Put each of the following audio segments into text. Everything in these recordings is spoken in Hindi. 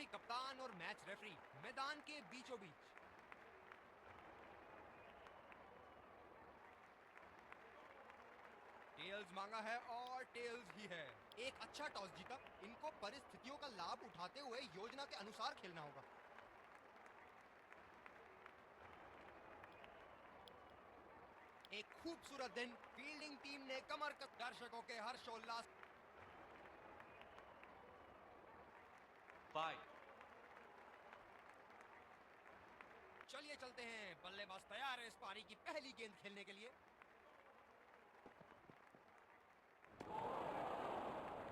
कोहली कप्तान और मैच रेफरी मैदान के बीचों बीच। टेल्स मांगा है और टेल्स ही है। एक अच्छा टॉस जीता। इनको परिस्थितियों का लाभ उठाते हुए योजना के अनुसार खेलना होगा। एक खूबसूरत दिन। फील्डिंग टीम ने कमर कस। दर्शकों के हर्षोल्लास। 5 चलिए चलते हैं। बल्लेबाज तैयार है इस पारी की पहली गेंद खेलने के लिए।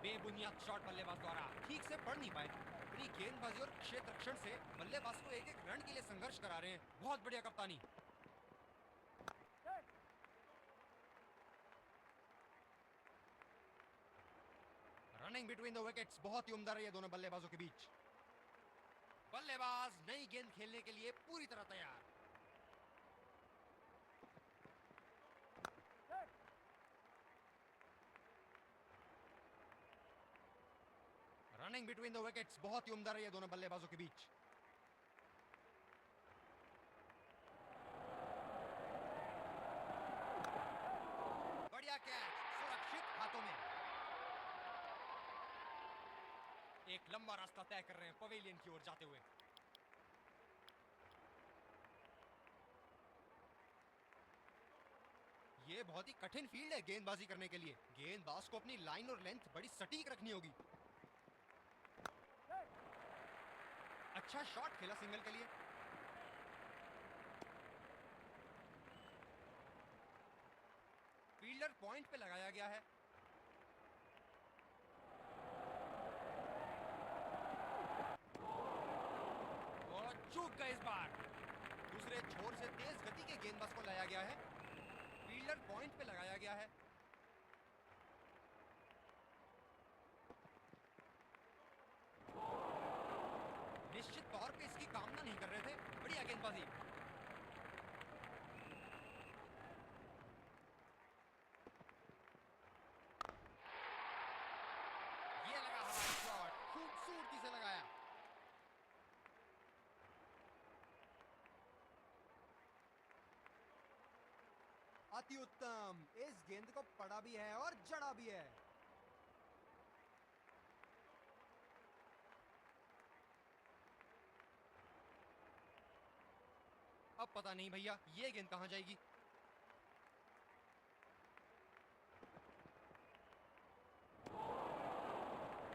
बेबुनियाद शॉट बल्लेबाज द्वारा ठीक से पढ़ नहीं पाए। अपनी गेंदबाजी और क्षेत्र रक्षण से बल्लेबाज को एक एक रन के लिए संघर्ष करा रहे हैं। बहुत बढ़िया कप्तानी। रनिंग बिटवीन द विकेट्स बहुत ही उम्दा रही है दोनों बल्लेबाजों के बीच। बल्लेबाज नई गेंद खेलने के लिए पूरी तरह तैयार। रनिंग बिटवीन द विकेट्स बहुत ही उम्दा रही है दोनों बल्लेबाजों के बीच। बढ़िया कैच, सुरक्षित हाथों में। एक लंबा रास्ता तय कर रहे हैं पवेलियन की ओर जाते हुए। यह बहुत ही कठिन फील्ड है गेंदबाजी करने के लिए। गेंदबाज को अपनी लाइन और लेंथ बड़ी सटीक रखनी होगी। अच्छा शॉट खेला सिंगल के लिए। फील्डर पॉइंट पे लगाया गया है। और चूक गए इस बार। दूसरे छोर से तेज गति के गेंदबाज को लाया गया है। फील्डर पॉइंट पे लगाया गया है। निश्चित तौर पे इसकी कामना नहीं कर रहे थे। बढ़िया गेंदबाजी। ये लगा हवाई शॉट, खूबसूरती से लगाया। अति उत्तम। इस गेंद को पड़ा भी है और जड़ा भी है। अब पता नहीं भैया ये गेंद कहां जाएगी।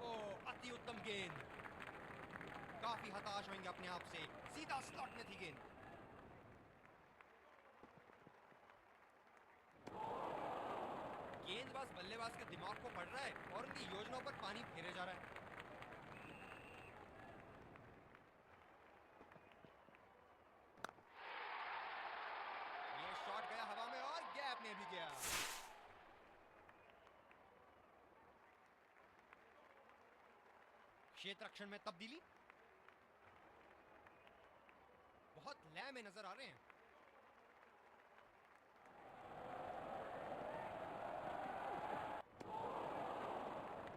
ओ अति उत्तम गेंद। काफी हताश होंगे अपने आप से। सीधा स्लॉट में थी गेंद। गेंदबाज बल्लेबाज के दिमाग को पढ़ रहा है और उनकी योजनाओं पर पानी फेरे जा रहा है। ये शॉट गया हवा में और गैप में भी गया। क्षेत्र रक्षण में तब्दीली। बहुत लय में नजर आ रहे हैं।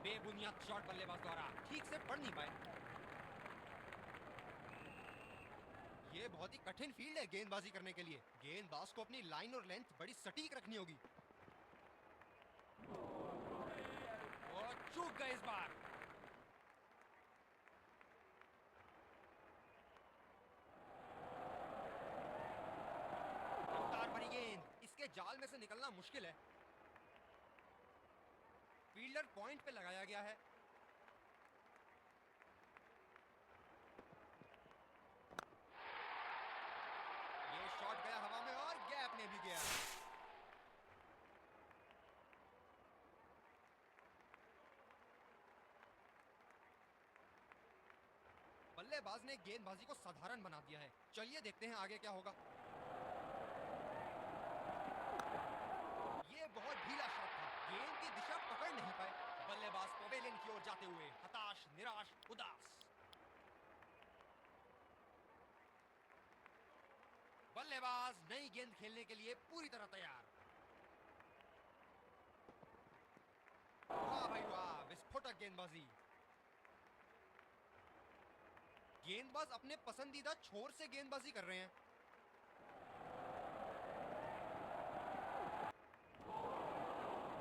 बेबुनियाद शॉट बल्लेबाज द्वारा ठीक से पढ़ नहीं पाए। यह बहुत ही कठिन फील्ड है गेंदबाजी करने के लिए। गेंदबाज को अपनी लाइन और लेंथ बड़ी सटीक रखनी होगी। और चूक गए इस बार। रफ्तार भरी गेंद। इसके जाल में से निकलना मुश्किल है। फील्डर पॉइंट पे लगाया गया है। ये शॉट गया हवा में और गैप में भी गया। बल्लेबाज ने गेंदबाजी को साधारण बना दिया है। चलिए देखते हैं आगे क्या होगा। ये बहुत ढीला शॉट था। गेंद की दिशा पकड़ नहीं पाए। बल्लेबाज पवेलियन की ओर जाते हुए हताश, निराश, उदास। बल्लेबाज नई गेंद खेलने के लिए पूरी तरह तैयार। वाह भाई वाह, विस्फोटक गेंदबाजी। गेंदबाज अपने पसंदीदा छोर से गेंदबाजी कर रहे हैं।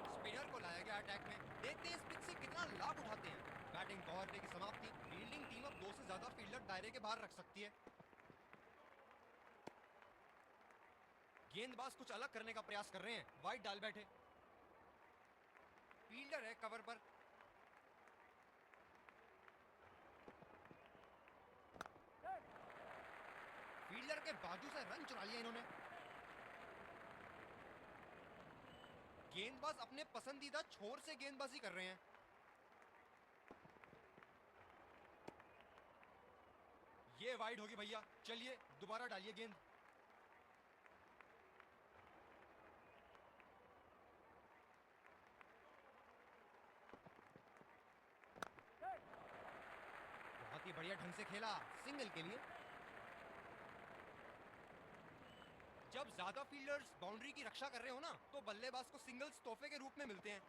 स्पिनर को लाया गया अटैक में। देखते हैं इस पिच से कितना लाभ उठाते हैं। बैटिंग ओवर की समाप्ति। फील्डिंग टीम अब 2 से ज्यादा फील्डर दायरे के बाहर रख सकती है। गेंदबाज कुछ अलग करने का प्रयास कर रहे हैं। वाइड डाल बैठे। फील्डर है कवर पर। फील्डर के बाजू से रन चुरा लिया इन्होंने। गेंदबाज अपने पसंदीदा छोर से गेंदबाजी कर रहे हैं। ये वाइड होगी भैया। चलिए दोबारा डालिए गेंद। बहुत ही बढ़िया ढंग से खेला। सिंगल के लिए। जब ज्यादा फील्डर्स बाउंड्री की रक्षा कर रहे हो ना, तो बल्लेबाज को सिंगल्स तोहफे के रूप में मिलते हैं।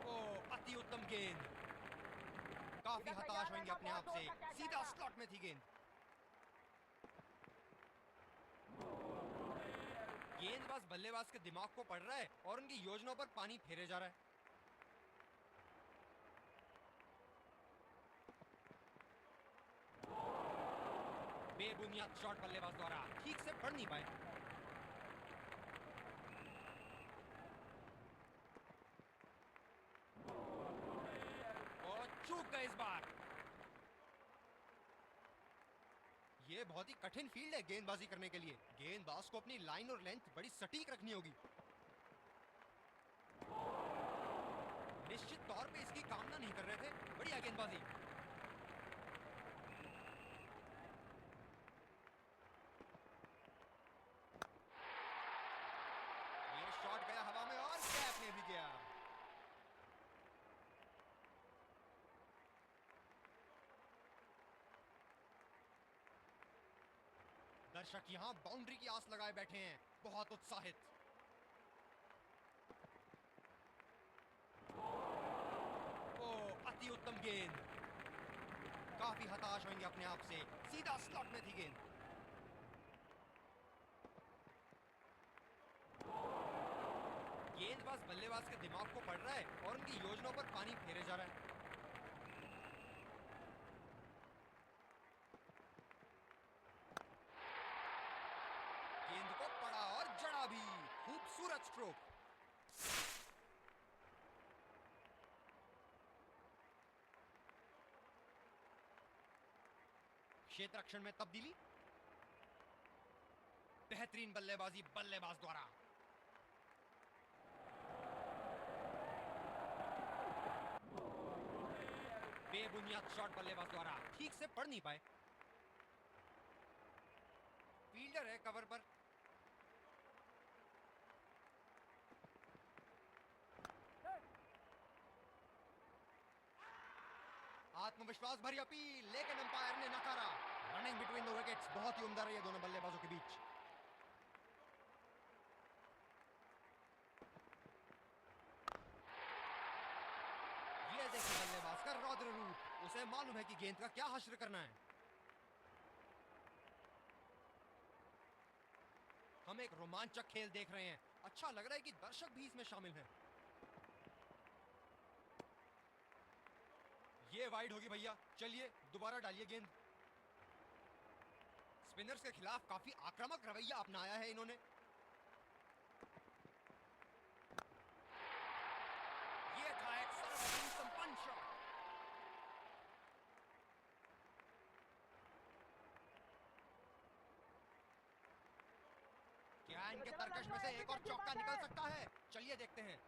ओ अति उत्तम गेंद। काफी हताश होंगे अपने आप से। सीधा स्लॉट में थी गेंद। गेंदबाज बल्लेबाज के दिमाग को पढ़ रहा है और उनकी योजनाओं पर पानी फेरे जा रहा है। बेबुनियाद शॉट बल्लेबाज द्वारा। ठीक से पढ़ नहीं पाए। और चूक गए इस बार। ये बहुत ही कठिन फील्ड है गेंदबाजी करने के लिए। गेंदबाज को अपनी लाइन और लेंथ बड़ी सटीक रखनी होगी। निश्चित तौर पे इसकी कामना नहीं कर रहे थे। बढ़िया गेंदबाजी। ये शॉट गया हवा में और गैप में भी गया। दर्शक यहां बाउंड्री की आस लगाए बैठे हैं, बहुत उत्साहित। ओ अति उत्तम गेंद। काफी हताश होंगे अपने आप से। सीधा स्लॉट में थी गेंद। गेंदबाज बल्लेबाज के दिमाग को पढ़ रहा है और उनकी योजनाओं पर पानी फेरे जा रहा है। गेंद को पड़ा और जड़ा भी। खूबसूरत स्ट्रोक। क्षेत्र रक्षण में तब्दीली। बेहतरीन बल्लेबाजी बल्लेबाज द्वारा। बेबुनियाद शॉट बल्लेबाज द्वारा। ठीक से पढ़ नहीं पाए। फील्डर है कवर पर। आत्मविश्वास भरी अपील, लेकिन अंपायर ने नकारा। रनिंग बिटवीन द विकेट्स बहुत ही उम्दा रही है दोनों बल्लेबाजों के बीच। ये देखिए बल्लेबाज का रौद्र रूप। उसे मालूम है कि गेंद का क्या हश्र करना है। हम एक रोमांचक खेल देख रहे हैं। अच्छा लग रहा है कि दर्शक भी इसमें शामिल हैं। ये वाइड होगी भैया। चलिए दोबारा डालिए गेंद। स्पिनर्स के खिलाफ काफी आक्रामक रवैया अपनाया है इन्होंने। ये था एक सर्वोत्तम संपन्न शॉट। क्या इनके तरकश में से एक और चौका निकल सकता है? चलिए देखते हैं।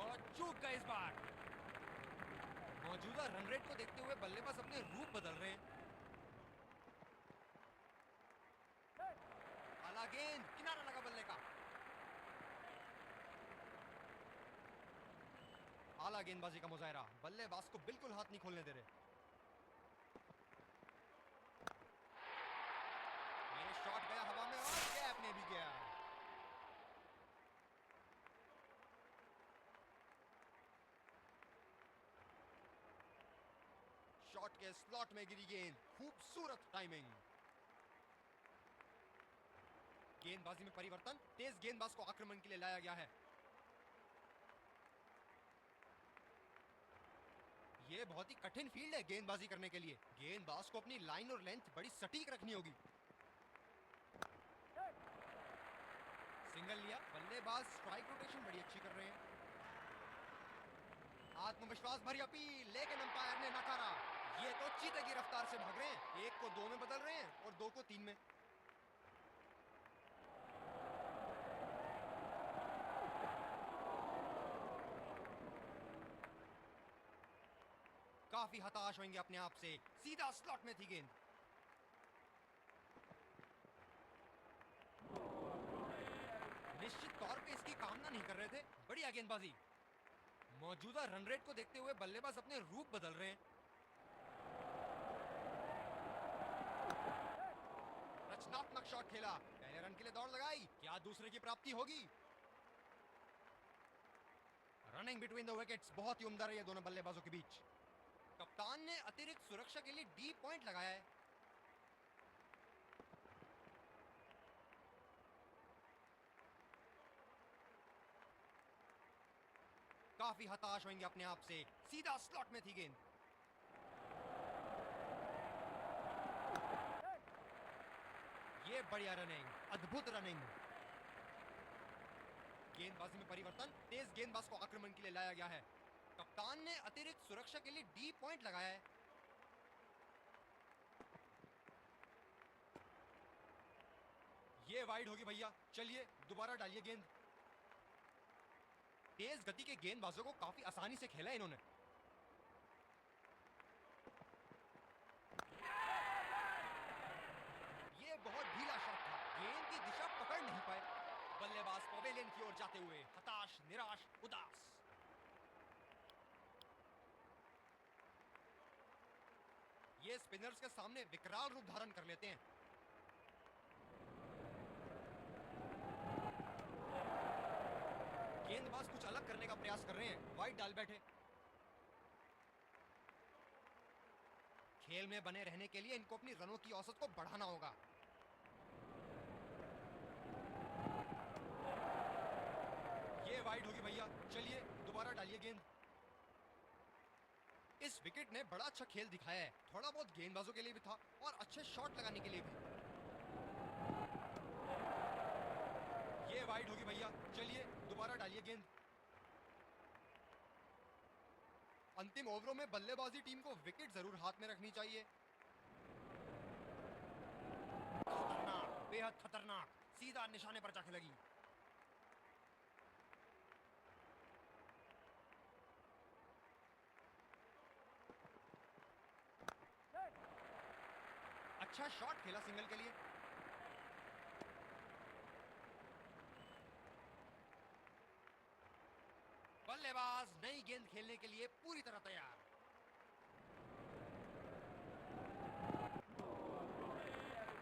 और चूक गए इस बार। मौजूदा रन रेट को देखते हुए बल्लेबाज अपने रूप बदल रहे हैं। आला गेंद, किनारा लगा बल्ले का। आला गेंदबाजी का मुजाहरा। बल्लेबाज को बिल्कुल हाथ नहीं खोलने दे रहे। ये शॉट गया हवा में और गैप में भी गया। शॉट के स्लॉट में गिरी गेंद, खूबसूरत टाइमिंग। गेंदबाजी में परिवर्तन, तेज गेंदबाज को आक्रमण के लिए लाया गया है। ये बहुत ही कठिन फील्ड है गेंदबाजी करने के लिए। गेंदबाज को अपनी लाइन और लेंथ बड़ी सटीक रखनी होगी। सिंगल लिया, बल्लेबाज स्ट्राइक रोटेशन बड़ी अच्छी कर रहे हैं। आत्मविश्वास भरी अपील, लेकिन अंपायर ने नकारा। ये तो चीते की रफ्तार से भाग रहे हैं, एक को 2 में बदल रहे हैं और 2 को 3 में। काफी हताश होंगे अपने आप से, सीधा स्लॉट में थी गेंद। निश्चित तौर पे इसकी कामना नहीं कर रहे थे। बढ़िया गेंदबाजी। मौजूदा रन रेट को देखते हुए बल्लेबाज अपने रूप बदल रहे हैं। रचनात्मक शॉट खेला, पहले रन के लिए दौड़ लगाई, क्या दूसरे की प्राप्ति होगी? रनिंग बिटवीन द विकेट्स बहुत ही उम्दा रही है दोनों बल्लेबाजों के बीच। कप्तान ने अतिरिक्त सुरक्षा के लिए डी पॉइंट लगाया है। काफी हताश होंगे अपने आप से, सीधा स्लॉट में थी गेंद। ये बढ़िया रनिंग, अद्भुत रनिंग। गेंदबाजी में परिवर्तन, तेज गेंदबाज को आक्रमण के लिए लाया गया है। कप्तान ने अतिरिक्त सुरक्षा के लिए डी पॉइंट लगाया है। ये वाइड होगी भैया, चलिए दोबारा डालिए गेंद। तेज गति के गेंदबाजों को काफी आसानी से खेला इन्होंने। ये बहुत ढीला शॉट था, गेंद की दिशा पकड़ नहीं पाए। बल्लेबाज पवेलियन की ओर जाते हुए हताश, निराश, उदास। ये स्पिनर्स के सामने विकराल रूप धारण कर लेते हैं। गेंदबाज कुछ अलग करने का प्रयास कर रहे हैं, वाइड डाल बैठे। खेल में बने रहने के लिए इनको अपनी रनों की औसत को बढ़ाना होगा। ये वाइड होगी भैया, चलिए दोबारा डालिए गेंद। इस विकेट ने बड़ा अच्छा खेल दिखाया है, थोड़ा बहुत गेंदबाजों के लिए भी था और अच्छे शॉट लगाने के लिए भी। ये वाइड होगी भैया, चलिए दोबारा डालिए गेंद। अंतिम ओवरों में बल्लेबाजी टीम को विकेट जरूर हाथ में रखनी चाहिए। खतरनाक, बेहद खतरनाक, सीधा निशाने पर जाके लगी। अच्छा शॉट खेला सिंगल के लिए। बल्लेबाज नई गेंद खेलने के लिए पूरी तरह तैयार।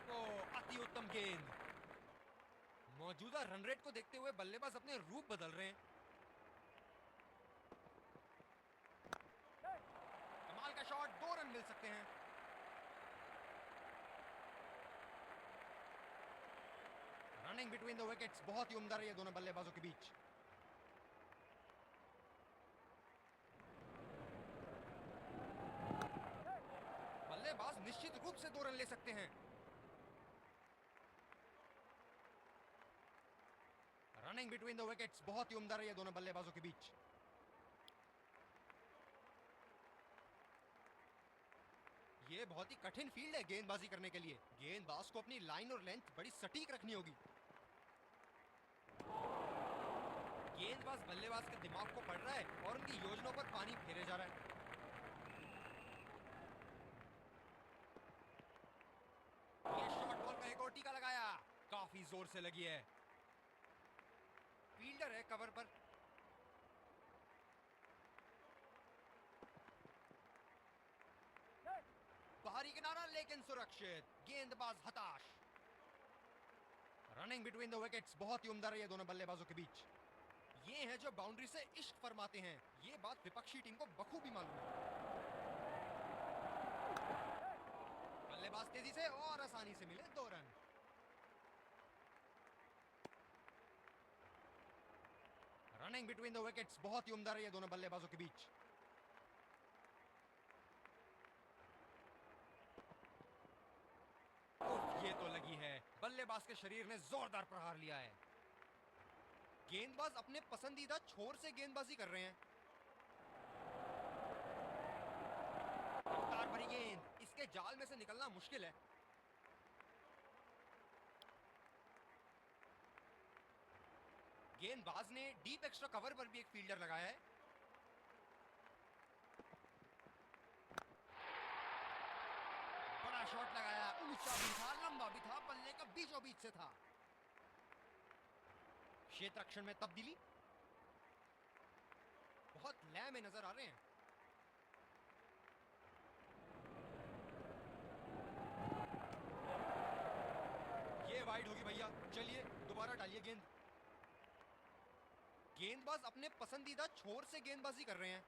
ओ, अति उत्तम गेंद। मौजूदा रन रेट को देखते हुए बल्लेबाज अपने रूप बदल रहे हैं। कमाल का शॉट, 2 रन मिल सकते हैं। रनिंग बिटवीन द विकेट्स बहुत ही उम्दा रही है दोनों बल्लेबाजों के बीच। बल्लेबाज निश्चित रूप से 2 रन ले सकते हैं। रनिंग बिटवीन द विकेट्स बहुत ही उम्दा रही है दोनों बल्लेबाजों के बीच। ये बहुत ही कठिन फील्ड है गेंदबाजी करने के लिए। गेंदबाज को अपनी लाइन और लेंथ बड़ी सटीक रखनी होगी। गेंदबाज बल्लेबाज के दिमाग को पढ़ रहा है और उनकी योजनाओं पर पानी फेरे जा रहा है। ये शॉट बॉल का एक और टीका लगाया, काफी जोर से लगी है। फील्डर है कवर पर। बाहरी किनारा लेकिन सुरक्षित, गेंदबाज हताश। रनिंग बिटवीन द विकेट्स बहुत ही उम्दा रही है दोनों बल्लेबाजों के बीच। ये हैं जो बाउंड्री से इश्क फरमाते हैं, ये बात विपक्षी टीम को बखूबी मालूम है। बल्लेबाज तेजी से और आसानी से मिले 2 run. Running between the wickets बहुत ही उम्दा रही है दोनों बल्लेबाजों के बीच। उफ, ये तो लगी है। बल्लेबाज के शरीर ने जोरदार प्रहार लिया है। गेंदबाज अपने पसंदीदा छोर से गेंदबाजी कर रहे हैं। रफ्तार भरी गेंद, इसके जाल में से निकलना मुश्किल है। गेंदबाज ने डीप एक्स्ट्रा कवर पर भी एक फील्डर लगाया है। बड़ा शॉट लगाया, ऊंचा भी था, लंबा भी था, बल्ले का बीचों बीच से था। क्षेत्र रक्षण में तब्दीली, बहुत लय में नजर आ रहे हैं। ये वाइड होगी भैया, चलिए दोबारा डालिए गेंद। गेंदबाज अपने पसंदीदा छोर से गेंदबाजी कर रहे हैं।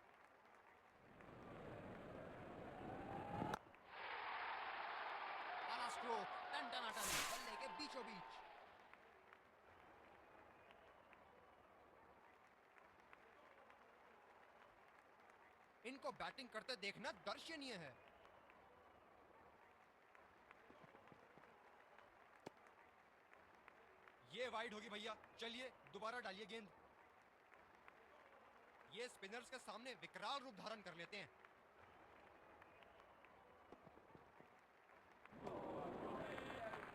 आला स्ट्रोक, टन-टनाटन, बल्ले के बीचों बीच। इनको बैटिंग करते देखना दर्शनीय है। ये वाइड होगी भैया, चलिए दोबारा डालिए गेंद। ये स्पिनर्स के सामने विकराल रूप धारण कर लेते हैं।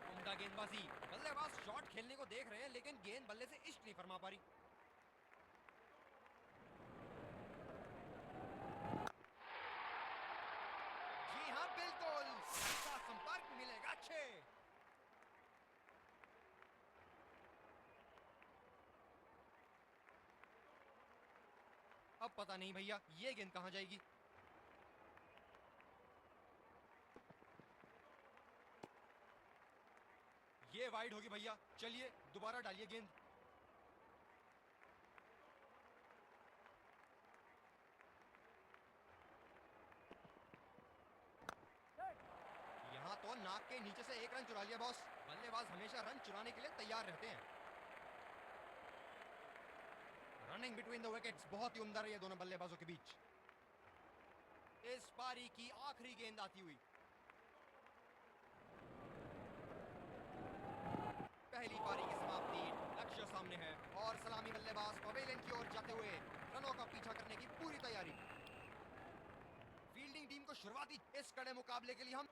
उम्दा गेंदबाजी, बल्लेबाज शॉट खेलने को देख रहे हैं लेकिन गेंद बल्ले से इश्क नहीं फरमा पा रही। जी हाँ बिल्कुल, अच्छा संपर्क मिलेगा, अच्छे। अब पता नहीं भैया ये गेंद कहां जाएगी। ये वाइड होगी भैया, चलिए दोबारा डालिए गेंद। यहां तो नाक के नीचे से एक रन चुरा लिया बॉस। बल्लेबाज हमेशा रन चुराने के लिए तैयार रहते हैं। रनिंग बिटवीन द विकेट्स बहुत ही उम्दा रही है दोनों बल्लेबाजों के बीच। इस पारी की आखिरी गेंद आती हुई। पहली पारी की समाप्ति, लक्ष्य सामने है और सलामी बल्लेबाज पवेलियन की ओर जाते हुए रनों का पीछा करने की पूरी तैयारी। फील्डिंग टीम को शुरुआती इस कड़े मुकाबले के लिए हम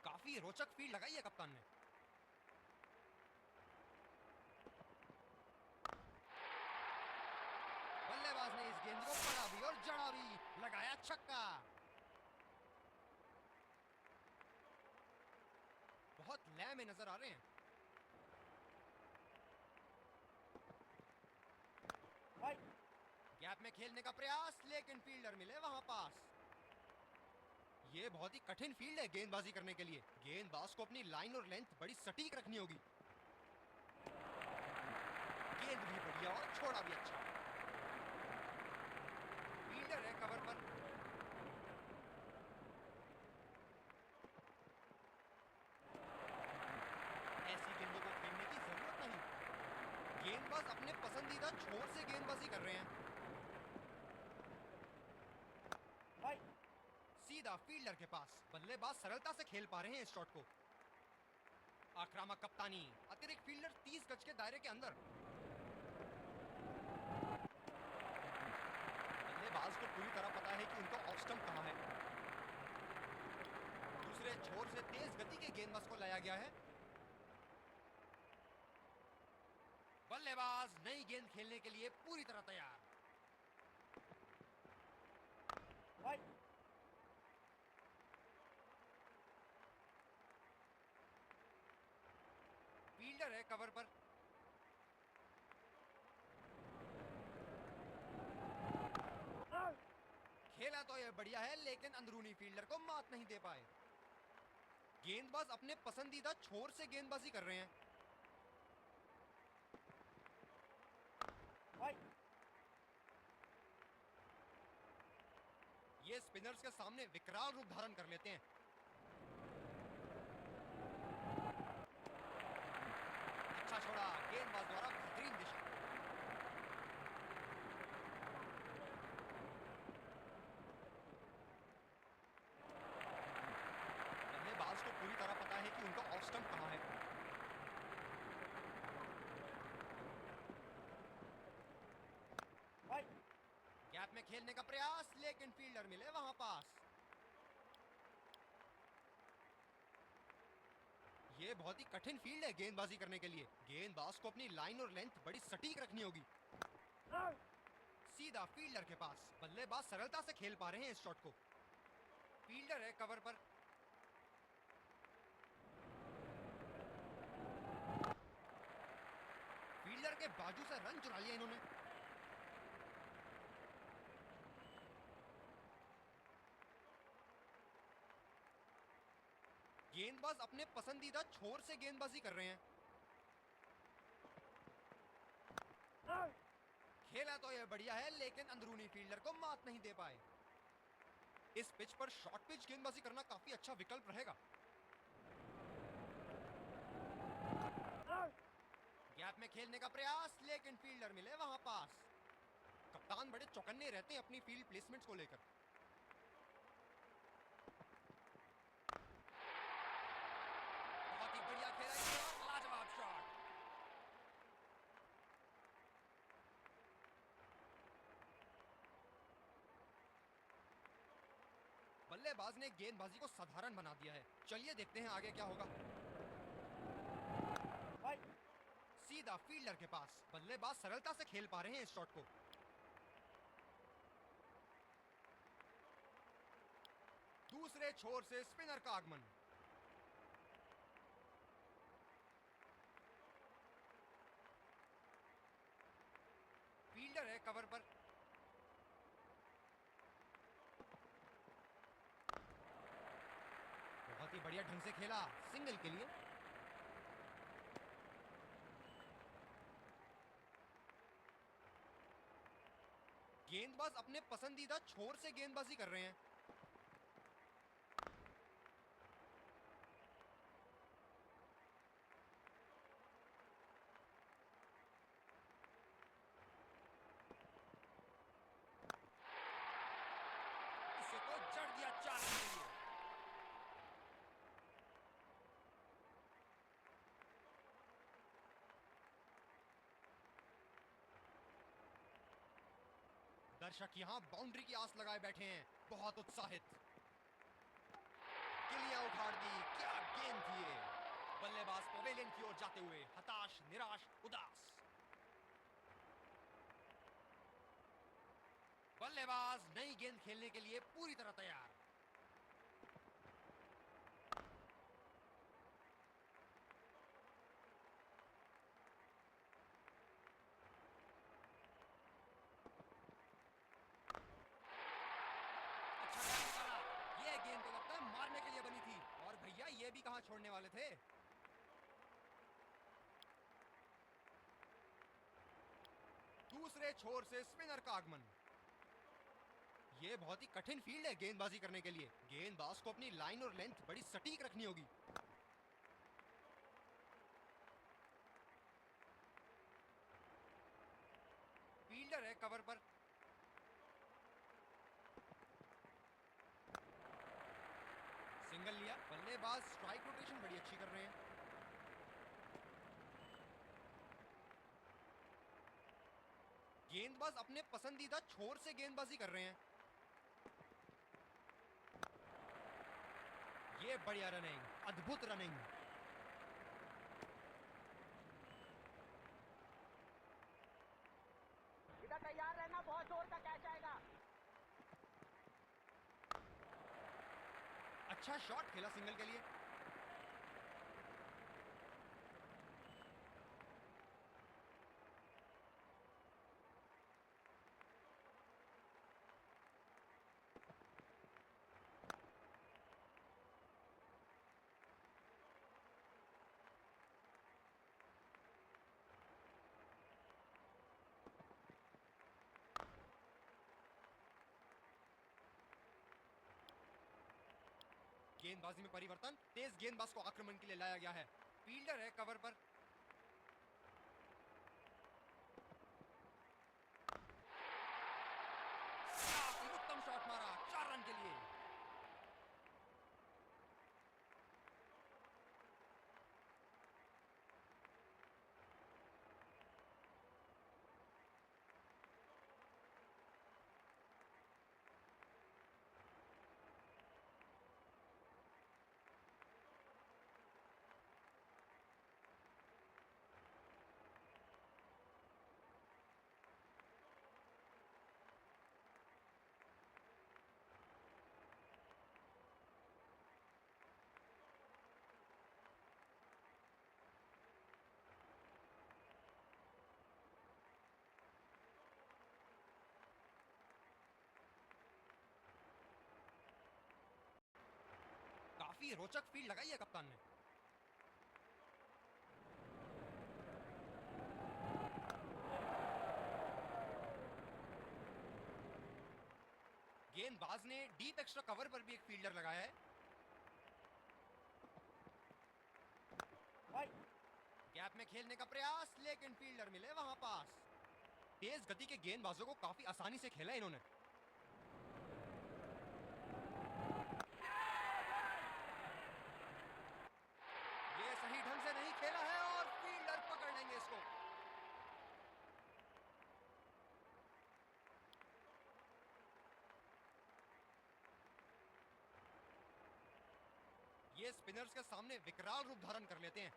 काफी रोचक फील्ड लगाई है कप्तान ने। बल्लेबाज ने इस गेंद को पकड़ा भी और जड़ा भी, लगाया छक्का। बहुत लय में नजर आ रहे हैं। गैप में खेलने का प्रयास, लेकिन फील्डर मिले वहां पास। ये बहुत ही कठिन फील्ड है गेंदबाजी करने के लिए। गेंदबाज को अपनी लाइन और लेंथ बड़ी सटीक रखनी होगी। गेंद भी बढ़िया और छोड़ा भी अच्छा। फील्डर है कवर पर। ऐसी गेंदों को खेलने की जरूरत नहीं। गेंदबाज अपने पसंदीदा छोर से गेंदबाजी कर रहे हैं। सीधा फील्डर के पास। बल्लेबाज सरलता से खेल पा रहे हैं इस शॉट को। आक्रामक कप्तानी, अतिरिक्त फील्डर 30 गज के दायरे के अंदर। बल्लेबाज को पूरी तरह पता है कि उनका ऑफ स्टंप कहां है। दूसरे छोर से तेज गति के गेंदबाज को लाया गया है। बल्लेबाज नई गेंद खेलने के लिए पूरी तरह तैयार। फील्डर है कवर पर। खेला तो ये बढ़िया है, लेकिन अंदरूनी फील्डर को मात नहीं दे पाए। गेंदबाज अपने पसंदीदा छोर से गेंदबाजी कर रहे हैं। ये स्पिनर्स के सामने विकराल रूप धारण कर लेते हैं। अच्छा छोड़ा, गेंदबाज द्वारा बेहतरीन दिशा। बल्लेबाज को पूरी तरह पता है कि उनका ऑफ स्टंप कहां है। गैप में खेलने का प्रयास, लेकिन फील्डर मिले वहां पास। ये बहुत ही कठिन फील्ड है गेंदबाजी करने के लिए। गेंदबाज को अपनी लाइन और लेंथ बड़ी सटीक रखनी होगी। सीधा फील्डर के पास। बल्लेबाज सरलता से खेल पा रहे हैं इस शॉट को। फील्डर है कवर पर। फील्डर के बाजू से रन चुरा लिया इन्होंने। गेंदबाज अपने पसंदीदा छोर से गेंदबाजी कर रहे हैं। खेला तो यह बढ़िया है, लेकिन अंदरूनी फील्डर को मात नहीं दे पाए। इस पिच पर शॉर्ट पिच गेंदबाजी करना काफी अच्छा विकल्प रहेगा। गैप में खेलने का प्रयास, लेकिन फील्डर मिले वहां पास। कप्तान बड़े चौकन्ने रहते हैं अपनी फील्ड प्लेसमेंट्स को लेकर। बहुत ही बढ़िया खेला ये शॉट, लाजवाब शॉट। बल्लेबाज ने गेंदबाजी को साधारण बना दिया है। चलिए देखते हैं आगे क्या होगा। सीधा फील्डर के पास। बल्लेबाज सरलता से खेल पा रहे हैं इस शॉट को। दूसरे छोर से स्पिनर का आगमन। फील्डर है कवर पर। बहुत ही बढ़िया ढंग से खेला, सिंगल के लिए। गेंदबाज अपने पसंदीदा छोर से गेंदबाजी कर रहे हैं। इसे तो जड़ दिया 4 रन के लिए। दर्शक यहां बाउंड्री की आस लगाए बैठे हैं, बहुत उत्साहित। गिल्लियां उखाड़ दी, क्या गेंद थी ये। बल्लेबाज पवेलियन की ओर जाते हुए हताश, निराश, उदास। बल्लेबाज नई गेंद खेलने के लिए पूरी तरह तैयार। अच्छा क्या निकाला। ये गेंद तो लगता है मारने के लिए बनी थी, और भैया ये भी कहां छोड़ने वाले थे। दूसरे छोर से स्पिनर का आगमन। ये बहुत ही कठिन फील्ड है गेंदबाजी करने के लिए। गेंदबाज को अपनी लाइन और लेंथ बड़ी सटीक रखनी होगी। फील्डर है कवर पर। सिंगल लिया। बल्लेबाज स्ट्राइक रोटेशन बड़ी अच्छी कर रहे हैं। गेंदबाज अपने पसंदीदा छोर से गेंदबाजी कर रहे हैं। ये बढ़िया रनिंग, अद्भुत रनिंग। इधर तैयार रहना, बहुत जोर का कैच आएगा। अच्छा शॉट खेला सिंगल के लिए। गेंदबाजी में परिवर्तन, तेज गेंदबाज को आक्रमण के लिए लाया गया है। फील्डर है कवर पर। उत्तम शॉट मारा, 4 रन के लिए। काफी रोचक फील्ड लगाई है कप्तान ने। गेंदबाज ने डीप एक्स्ट्रा कवर पर भी एक फील्डर लगाया है। गैप में खेलने का प्रयास, लेकिन फील्डर मिले वहां पास। तेज गति के गेंदबाजों को काफी आसानी से खेला इन्होंने। ये सही ढंग से नहीं खेला है और फील्डर पकड़ लेंगे इसको। ये स्पिनर्स के सामने विकराल रूप धारण कर लेते हैं।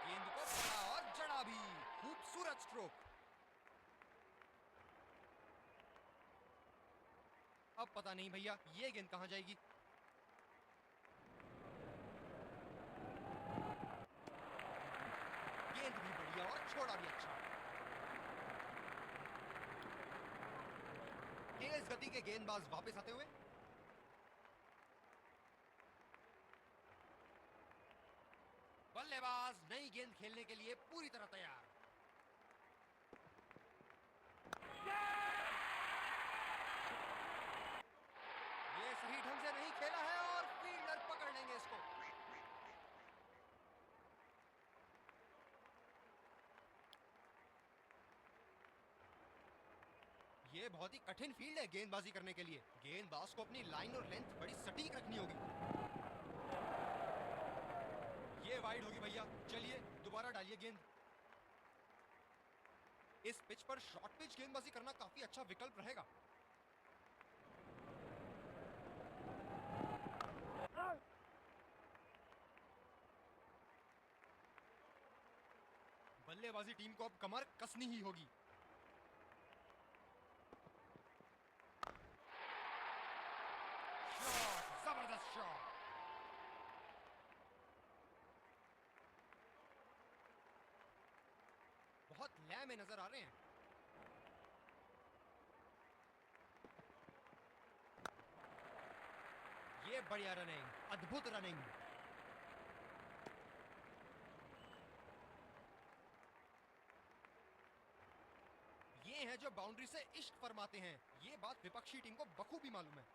गेंद को पकड़ा और जड़ा भी। खूबसूरत स्ट्रोक। अब पता नहीं भैया ये गेंद कहां जाएगी। गेंद भी बढ़िया और छोड़ा भी अच्छा। तेज गति के गेंदबाज वापस आते हुए। बल्लेबाज नई गेंद खेलने के लिए पूरी तरह तैयार। ये सही ढंग से नहीं खेला है और फील्डर पकड़ लेंगे इसको। ये बहुत ही कठिन फील्ड है गेंदबाजी करने के लिए। गेंदबाज को अपनी लाइन और लेंथ बड़ी सटीक रखनी होगी। ये वाइड होगी भैया। चलिए दोबारा डालिए गेंद। इस पिच पर शॉर्ट पिच गेंदबाजी करना काफी अच्छा विकल्प रहेगा। बल्लेबाजी टीम को अब कमर कसनी ही होगी। शॉट, जबरदस्त शॉट। बहुत लय में नजर आ रहे हैं। ये बढ़िया रनिंग, अद्भुत रनिंग। ये हैं जो बाउंड्री से इश्क फरमाते हैं। ये बात विपक्षी टीम को बखूबी मालूम है।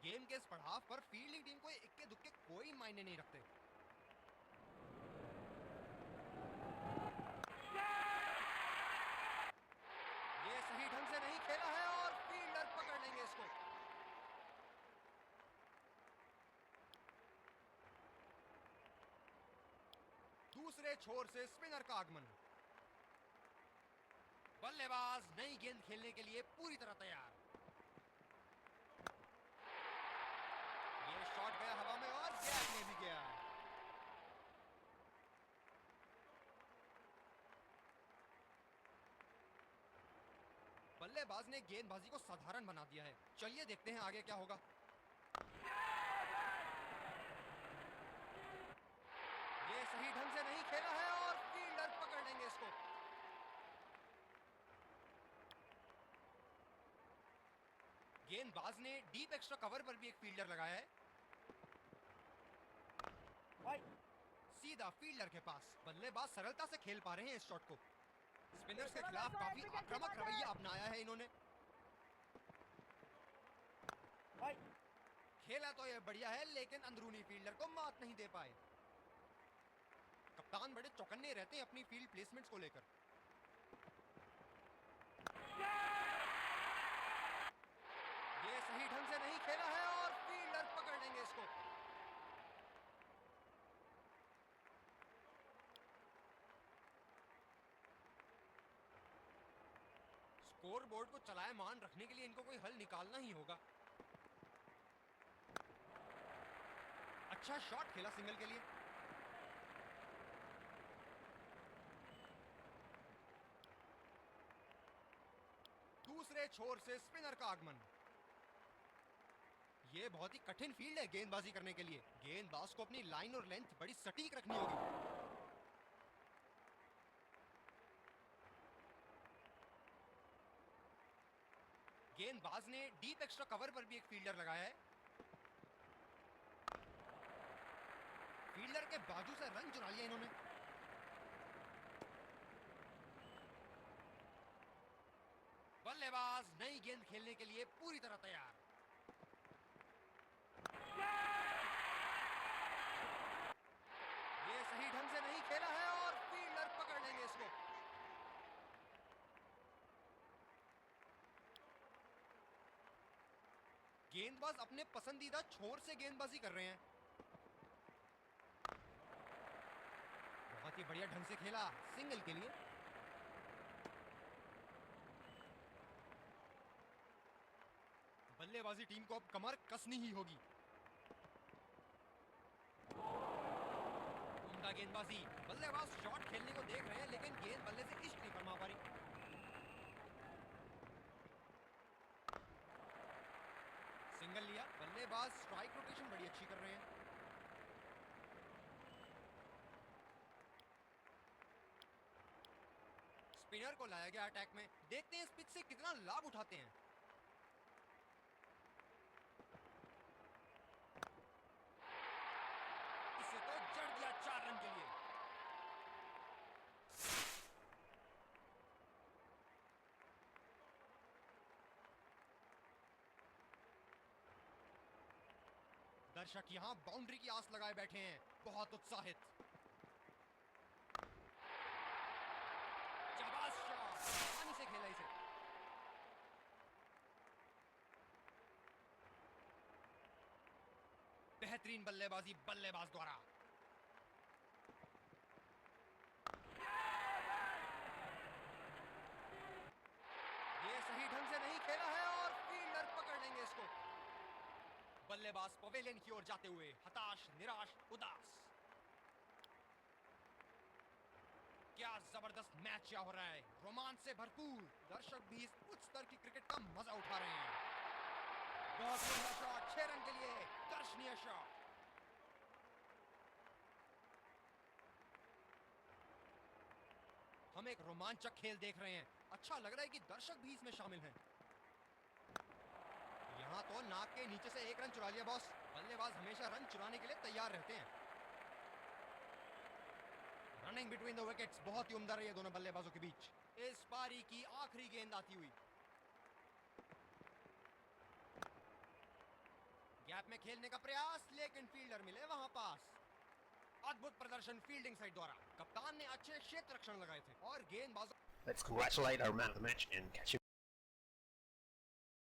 गेम के इस पड़ाव पर फील्डिंग टीम को इक्के दुक्के कोई मायने नहीं रखते। ये सही ढंग से नहीं खेला है और फील्डर पकड़ लेंगे इसको। दूसरे छोर से स्पिनर का आगमन। बल्लेबाज नई गेंद खेलने के लिए पूरी तरह तैयार। ये शॉट गया हवा में और गैप में भी गया। बल्लेबाज ने गेंदबाजी को साधारण बना दिया है। चलिए देखते हैं आगे क्या होगा। ये सही ढंग से नहीं खेला है और फील्डर पकड़ लेंगे इसको। गेंदबाज ने डीप एक्स्ट्रा कवर पर भी एक फील्डर लगाया है। सीधा फील्डर के पास। बल्लेबाज सरलता से खेल पा रहे हैं इस शॉट को। स्पिनर्स के खिलाफ काफी आक्रामक रवैया अपनाया है इन्होंने। खेला तो ये बढ़िया है, लेकिन अंदरूनी फील्डर को मात नहीं दे पाए। कप्तान बड़े चौकन्ने रहते हैं अपनी फील्ड प्लेसमेंट्स को लेकर। ये सही ढंग से नहीं खेला है और फील्डर पकड़ लेंगे इसको। स्कोर बोर्ड को चलायमान रखने के लिए इनको कोई हल निकालना ही होगा। अच्छा शॉट खेला सिंगल के लिए। दूसरे छोर से स्पिनर का आगमन। ये बहुत ही कठिन फील्ड है गेंदबाजी करने के लिए। गेंदबाज को अपनी लाइन और लेंथ बड़ी सटीक रखनी होगी। गेंदबाज ने डीप एक्स्ट्रा कवर पर भी एक फील्डर लगाया है। फील्डर के बाजू से रन चुरा लिया इन्होंने। बल्लेबाज नई गेंद खेलने के लिए पूरी तरह तैयार। ये सही ढंग से नहीं खेला है और फील्डर पकड़ लेंगे इसको। गेंदबाज अपने पसंदीदा छोर से गेंदबाजी कर रहे हैं। बहुत ही बढ़िया ढंग से खेला सिंगल के लिए। बल्लेबाजी टीम को अब कमर कसनी ही होगी। उम्दा गेंदबाजी। बल्लेबाज शॉट खेलने को देख रहे हैं, लेकिन गेंद बल्ले से इश्क नहीं फरमा पा रही। सिंगल लिया। बल्लेबाज स्ट्राइक रोटेशन बड़ी अच्छी कर रहे हैं। स्पिनर को लाया गया अटैक में। देखते हैं इस पिच से कितना लाभ उठाते हैं। इसे तो जड़ दिया 4 रन के लिए। दर्शक यहां बाउंड्री की आस लगाए बैठे हैं, बहुत उत्साहित। शाबाश शॉट, आसानी से खेला इसे। बेहतरीन बल्लेबाजी बल्लेबाज द्वारा। ये सही ढंग से नहीं खेला है और फील्डर पकड़ लेंगे इसको। बल्लेबाज पवेलियन की ओर जाते हुए हताश, निराश, उदास। क्या जबरदस्त मैच क्या हो रहा है, रोमांच से भरपूर। दर्शक भी इस उच्च स्तर की क्रिकेट का मजा उठा रहे हैं। बहुत सुंदर शॉट, 6 रन के लिए दर्शनीय शॉट। हम एक रोमांचक खेल देख रहे हैं। अच्छा लग रहा है कि दर्शक भी इसमें शामिल हैं। यहाँ तो नाक के नीचे से 1 रन चुरा लिया बॉस। बल्लेबाज हमेशा रन चुराने के लिए तैयार रहते हैं। रनिंग बिटवीन द विकेट्स बहुत ही उम्दा रही है दोनों बल्लेबाजों के बीच। इस पारी की आखिरी गेंद आती हुई। गैप में खेलने का प्रयास, लेकिन फील्डर मिले वहां पास। अद्भुत प्रदर्शन फील्डिंग साइड द्वारा। कप्तान ने अच्छे क्षेत्र रक्षण लगाए थे और गेंदबाजों Let's congratulate our man of the match and catch you